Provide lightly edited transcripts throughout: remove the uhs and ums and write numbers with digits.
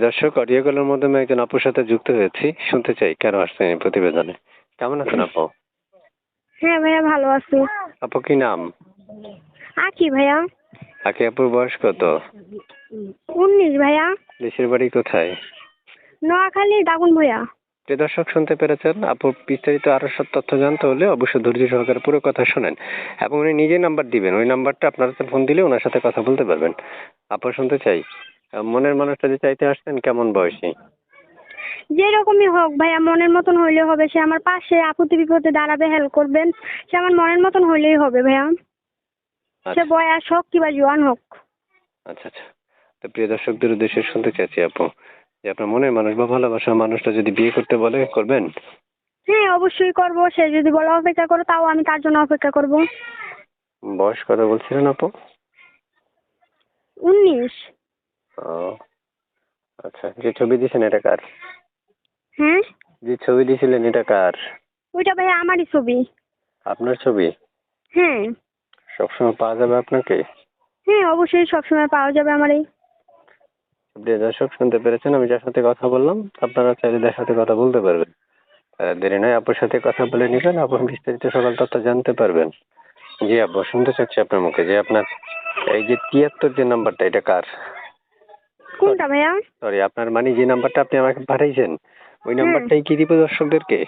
দর্শক, অডিও কলের মাধ্যমে একজন আপুর সাথে যুক্ত হয়েছি। শুনতে চাই কেন আসছেন এই প্রতিবেদনে। কেমন আছেন আপু? হ্যাঁ ভাইয়া, ভালো আছি। আপু কি নাম? আকি ভাইয়া। আকি আপুর বয়স কত? 19 ভাইয়া। দেশের বাড়ি কোথায়? নোয়াখালী দাগুন ভাইয়া। যে দর্শক শুনতে পেরেছেন, আপুর বিস্তারিত আরো সব তথ্য জানতে হলে অবশ্যই ধৈর্য সহকারে পুরো কথা শোনেন এবং উনি নিজে নাম্বার দিবেন। ওই নাম্বারটা আপনার সাথে ফোন দিলে ওনার সাথে কথা বলতে পারবেন। আপু শুনতে চাই, মনের মানুষটা যে চাইতে আসছেন কেমন বয়সী? যেরকমই হোক ভাইয়া, মনের মতন হইলে হবে। সে আমার পাশে আপত্তি বিপদে দাঁড়াবে, হেল্প করবেন। সে আমার মনের মতন হইলেই হবে ভাইয়া। সে আচ্ছা বয়স হোক কিংবা জোয়ান হোক। আচ্ছা আচ্ছা। তো প্রিয় দর্শকদের উদ্দেশ্যে শুনতে চাচ্ছি আপু, যে আপনার মনের মানুষ বা ভালোবাসার মানুষটা যদি বিয়ে করতে বলে করবেন? হ্যাঁ অবশ্যই করবো। সে যদি বলে অপেক্ষা করো, তাও আমি তার জন্য অপেক্ষা করব। বয়স কত বলছিলেন আপু? 19। ও আচ্ছা, যে ছবি দিয়েছেন এটা কার? হ্যাঁ, যে ছবি দিয়েছিলেন এটা কার? ওইটা ভাইয়া আমারই ছবি। আপনার ছবি? হ্যাঁ সবসময় পাওয়া যাবে আপনাকে? হ্যাঁ, অবশ্যই সবসময় পাওয়া যাবে আমারই। প্রিয় দর্শক শুনতে পেরেছেন, আমি যার সাথে কথা বললাম, আপনারা চাইলে যার সাথে কথা বলতে পারবেন। দেরি নয়, আপুর সাথে কথা বলে নিবেন, আপুর বিস্তারিত সকল তথ্য জানতে পারবেন। জি আপু, শুনতে চাচ্ছি আপনার মুখে যে আপনার এই যে 73 যে নাম্বারটা এটা কার? কোনটা ভাইয়া? সরি, আপনার মানে যে নাম্বারটা আপনি আমাকে পাঠাইছেন ওই হ্যাঁ নাম্বারটাই কি দিব দর্শকদেরকে?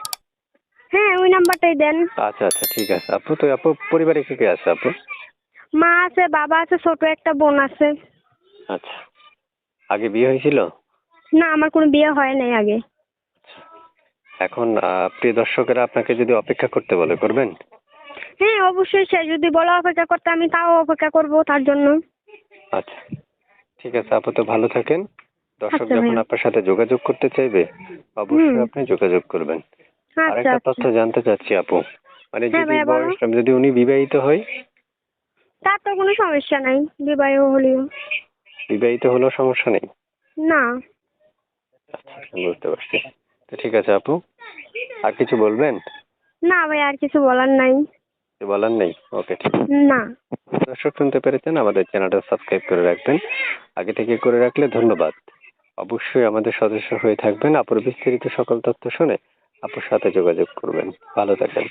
হ্যাঁ, ওই নাম্বারটাই দেন। আচ্ছা আচ্ছা, ঠিক আছে আপু। তো আপু পরিবারে কে কে আছে আপু? মা আছে, বাবা আছে, ছোট একটা বোন আছে। আচ্ছা, আগে বিয়ে হয়েছিল? না, আমার কোনো বিয়ে হয় নাই আগে। এখন প্রিয় দর্শকেরা আপনাকে যদি অপেক্ষা করতে বলে করবেন? হ্যাঁ অবশ্যই, সে যদি বলে অপেক্ষা করতে, আমি তাও অপেক্ষা করব তার জন্য। আচ্ছা, ঠিক আছে আপু, তো ভালো থাকেন। দর্শক আচ্ছা যখন ভাইয়া। আপনার সাথে যোগাযোগ করতে চাইবে হুম। অবশ্যই আপনি যোগাযোগ করবেন। আচ্ছা আরেকটা আচ্ছা। তথ্য জানতে চাচ্ছি আপু, মানে হ্যাঁ যদি ভাইয়া বলো। বয়স, যদি উনি বিবাহিত হয়? তার তো কোনো সমস্যা নাই, বিবাহ হলেও। বিবাহিত হলেও সমস্যা নেই? না। আচ্ছা, বুঝতে পারছি। তো ঠিক আছে আপু, আর কিছু বলবেন? না ভাই, আর কিছু বলার নাই। কিছু বলার নেই? ওকে, ঠিক আছে। না। দর্শক শুনতে পেরেছেন, আমাদের চ্যানেলটা সাবস্ক্রাইব করে রাখবেন। আগে থেকে করে রাখলে ধন্যবাদ। অবশ্যই আমাদের সদস্য হয়ে থাকবেন। আপুর বিস্তারিত সকল তথ্য শুনে আপুর সাথে যোগাযোগ করবেন। ভালো থাকেন।